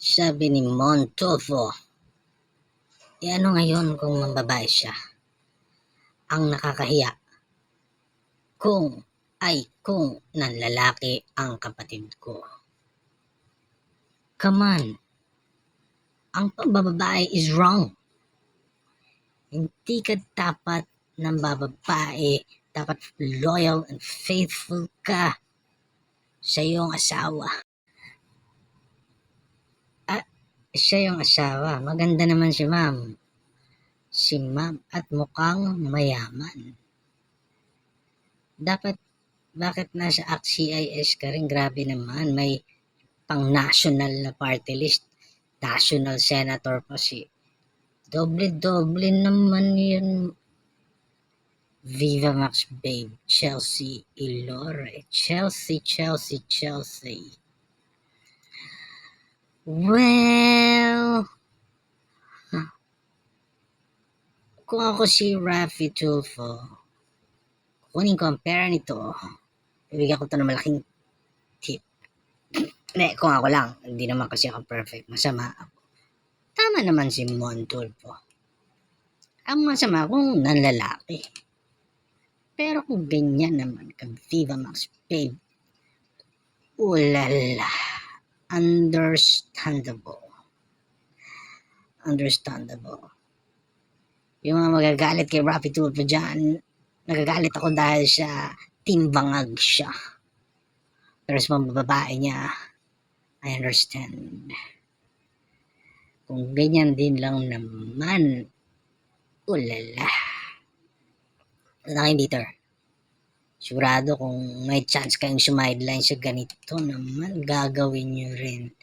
Sabi ni Montofo, ano ngayon kung mambabae siya? Ang nakakahiya, kung nanlalaki ang kapatid ko. Come on, ang pambababae is wrong. Hindi ka dapat ng bababae, dapat loyal and faithful ka sa iyong asawa. Siya yung asawa, maganda naman si ma'am. Si ma'am at mukhang mayaman. Bakit nasa CIS ka rin? Grabe naman, may pang national na party list, national senator pa si. Doble naman yun. Viva Max babe, Chelsea Ilore. Chelsea. Well, kung ako si Raffy Tulfo, kunin ko ang pera nito, ibigyan ko ito ng malaking tip. Kung ako lang, hindi naman kasi ako perfect, masama ako. Tama naman si Mon Tulfo. Ang masama kung nanlalaki. Pero kung ganyan naman ka, Viva Max babe, ulala, understandable. Yung mga magagalit kay Raffy Tulfo dyan, nagagalit ako dahil sa timbangag siya. Pero sa mga babae niya, I understand. Kung ganyan din lang naman, ulala. Laking bitter. Sigurado kung may chance kayong sumideline sa ganito naman, gagawin nyo rin.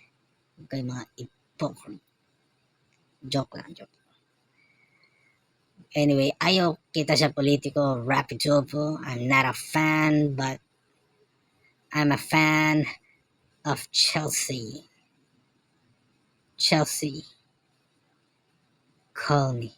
Kay mga hypocrite. Joke lang. Anyway, ayaw kita sa politiko, Raffy Tulfo. I'm not a fan, but I'm a fan of Chelsea. Call me.